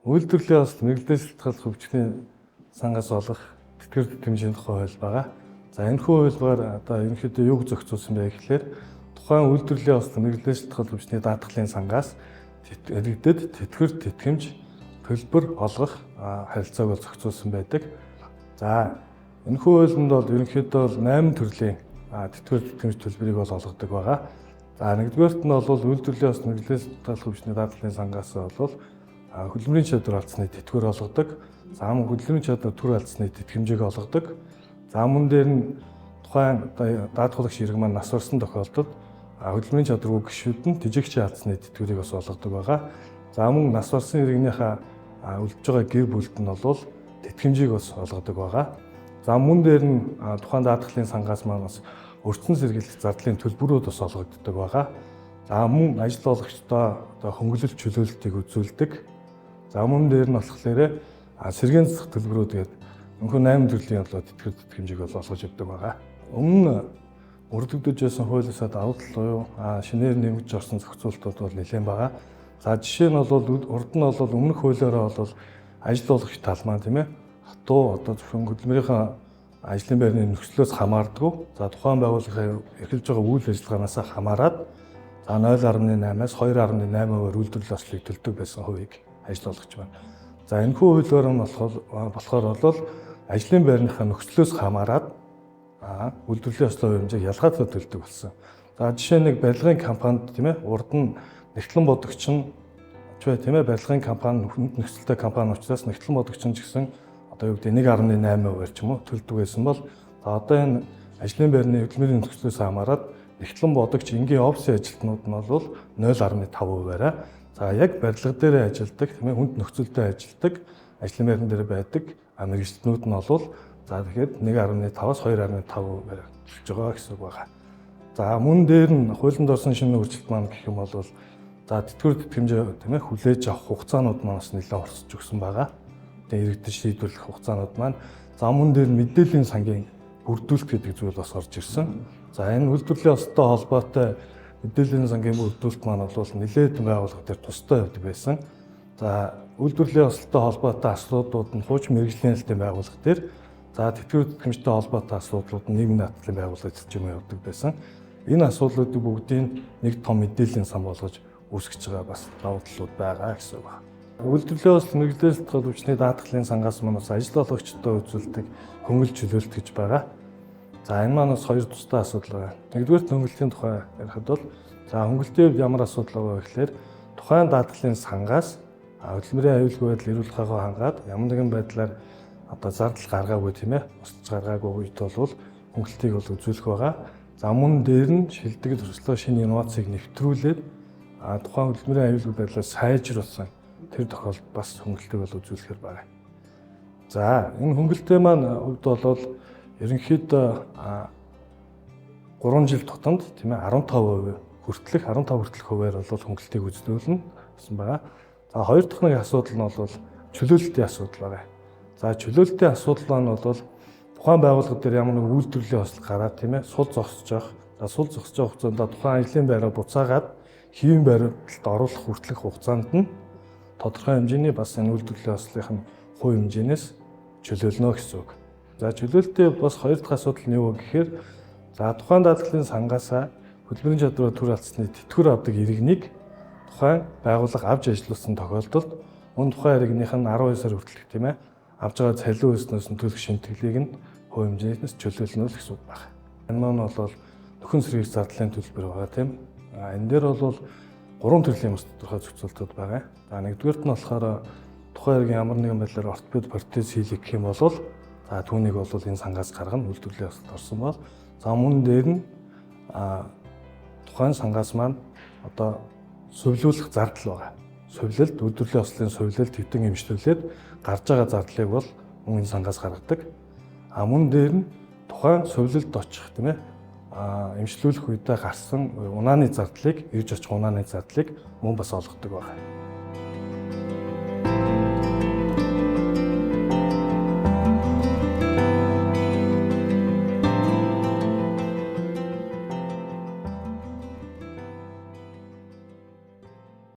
Үйлдвэрлэлийн бас мэргэжлийн шалтгааллах хөгжлийн сангаас олох тэтгэр тэтгэмжийн тухай хууль байгаа. За энэ хуулигаар одоо ерөнхийдөө юг зохицуулсан бэ гэхээр тухайн үйлдвэрлэлийн бас мэргэжлийн шалтгааллах хөгжлийн даатгалын сангаас иргэдэд тэтгэр тэтгэмж төлбөр олгох харилцааг бол зохицуулсан байдаг. За энэ хуулинд бол ерөнхийдөө 8 төрлийн тэтгэр тэтгэмж төлбөрийг бол олгодог байгаа. За нэгдүгээрт нь бол үйлдвэрлэлийн бас мэргэжлийн шалтгааллах хөгжлийн даатгалын сангаас бол хөдөлмөрийн чадвар алдсны тэтгэр олгодог. За мөн хөдөлмөрийн чадвар төр алдсны тэтгэмжийг олгодог. За мөн дээр нь тухайн даатгуулагч иргэн маань нас барсан тохиолдолд хөдөлмөрийн чадваргүй гишүүд нь тэжигчийн алдсны тэтгэврийг бас олгодог байгаа. За мөн нас барсан иргэнийхээ үлдэж байгаа гэр бүлд нь бол тэтгэмжийг бас олгодог байгаа. За мөн дээр нь тухайн даатгалын сангаас маань бас өртсөн сэргийлэх зардлын төлбөрүүд бас олгогддог байгаа. За мөн ажил олгогчдоо хөнгөлөлт чөлөөлтийг үзүүлдэг. За мөн дээр нь болохоор сэргээн засах төлбөрүүд гээд өнхөн 8 төрлийн тэтгэр тэтгэмжийг бол олгож өгдөг байгаа. Өмнө өргөдөгдөж байсан хуулиасаа давуу тал шинээр нэмэгдэж орсон зохицуултууд бол нэлээд байгаа. За жишээ нь бол урд нь бол өмнөх хуулиараа бол ажил олгогч тал маань тийм ээ хатуу зөвхөн хөдөлмөрийнхөө ажлын байрны нөхцлөөс хамаардаггүй. За тухайн байгууллагын эрхэлж байгаа үйл ажиллагаанаас хамаарат 0.8-аас 2.8%-аар үйлдвэрлэлийн ослыг төлдөг байсан хувийг ажил олгогч байна. За энэ хуулиар нь болохоор бол ажлын байрныхаа нөхцлөөс хамаарат үйлдвэрлэлийн ослын хэмжээг ялгаатай төлдөг болсон. За жишээ нэг барилгын компанид тийм ээ урд нь нэгтлэн бодогч нь тийм ээ барилгын компани хүнд нөхцөлтэй компани учраас нэгтлэн бодогч нь ч гэсэн одоо юу гэдэг 1.8%-аар ч юм уу төлдөг байсан бол одоо энэ ажлын байрны хөдөлмөрийн нөхцлөөс хамаарат нэгтлэн бодогч энгийн офисын ажилтнууд нь бол 0.5%-аараа за яг барилга дээр ажилладаг тийм ээ хүнд нөхцөлтэй ажилладаг ажлын байран дээр байдаг мэргэжлтнүүд нь бол за тэгэхээр 1.5-аас 2.5% төлж байгаа гэсэн үг байна. За мөн дээр нь хуулинд орсон шинэ өөрчлөлт маань гэх юм бол за тэтгэр тэтгэмжээ тийм ээ хүлээж авах хугацаанууд маань бас нэлээд орсож өгсөн байгаа. Тэгээ иргэдэд шийдвэрлэх хугацаанууд маань за мөн дээр мэдээллийн сангийн бүрдүүлэлт гэдэг зүйл бас орж ирсэн. За энэ үйлдвэрлэлийн ослтой холбоотой мэдээллийн сангийн бүрдүүлэлт маань бол нэлээд байгууллага дээр тустай байдаг байсан. За үйлдвэрлэлийн ослтой холбоотой асуудлууд нь хуучин мэргэжлийн хэлтийн байгууллага дээр за тэтгэр тэтгэмжтэй холбоотой асуудлууд нь нийгмийн даатгалын байгууллага зэрэг явдаг байсан. Энэ асуудлуудыг бүгдийг нэг том мэдээллийн сан болгож үүсгэж байгаа бас давуу талууд байгаа гэсэн үг байна. Үйлдвэрлэлийн ослын мэргэжлийн шалтгааллах хүчний даатгалын сангаас маань ажил олгогчдод үзүүлдэг хөнгөлөлт чөлөөлт гэж байгаа. За энэ маань бас хоёр тусдаа асуудал байна. Нэгдүгээр хөнгөлөлтийн тухай ярихад бол за хөнгөлөлтийн хувьд ямар асуудал байгаа вэ гэхээр тухайн даатгалын сангаас хөдөлмөрийн аюулгүй байдал эрүүл хаагаа хангаад ямар нэгэн байдлаар одоо зардал гаргаагүй тийм ээ устж гаргаагүй үед бол хөнгөлөлтийг бол үзүүлэх байгаа. За мөн дээр нь шилдэг төслөө шинэ инновацийг нэвтрүүлээд тухайн хөдөлмөрийн аюулгүй байдлаа сайжруулсан тэр тохиолдолд бас хөнгөлөлтийг бол үзүүлэхээр байна. За энэ хөнгөлөлтийн маань хувьд бол ерөнхийдөө 3 жил тутамд тийм ээ 15% хүртэлх 15 хүртэлх хувиар бол хөнгөлөлтийг үзүүлнэ гэсэн байна. За хоёр дахь нэг асуудал нь бол чөлөөлөлтийн асуудал байна. За чөлөөлөлтийн асуудал маань бол тухайн байгууллага дээр ямар нэг үйлдвэрлэлийн осол гараад тийм ээ сул зогсож байгаа. За сул зогсож байгаа хугацаанд тухайн ажлын байраа буцаагаад хэвийн барилдад оруулах хүртэлх хугацаанд нь тодорхой хэмжээний бас энэ үйлдвэрлэлийн ослын хувь хэмжээнээс чөлөөлнө гэсэн үг. За чөлөөлөлтийн бас хоёр дахь асуудал нь юу вэ гэхээр за тухайн даатгалын сангаас хөдөлмөрийн чадвараа төр алдсны тэтгэвэр авдаг иргэнийг тухайн байгууллага авч ажиллуулсан тохиолдолд мөн тухайн иргэнийх нь 12 сар хүртэлх тийм ээ авж байгаа цалин өснөөс нь төлөх шимтгэлийг нь хувь хэмжээс чөлөөлнө л гэсэн үг байна. Энэ маань бол нөхөн сэргийлэх зардлын төлбөр байгаа тийм. Энэ дээр бол 3 төрлийн бас тодорхой зохицуултууд байгаа. За нэгдүгээрт нь болохоор тухайн иргэн ямар нэгэн байдлаар ортопед протез хийлгэх гэх юм бол за түүнийг бол энэ сангаас гаргана үйлдвэрлэлийн ослд орсон бол за мөн дээр нь тухайн сангаас маань одоо сувлуулах зардал байгаа. Сувлалт үйлдвэрлэлийн ослын сувлалт хэвтэн эмчлүүлээд гарч байгаа зардлыг бол мөн энэ сангаас гаргадаг. Мөн дээр нь тухайн сувлалт очих тийм ээ эмчлүүлэх үедээ гарсан унааны зардлыг ирж очих унааны зардлыг мөн бас олгодог байна.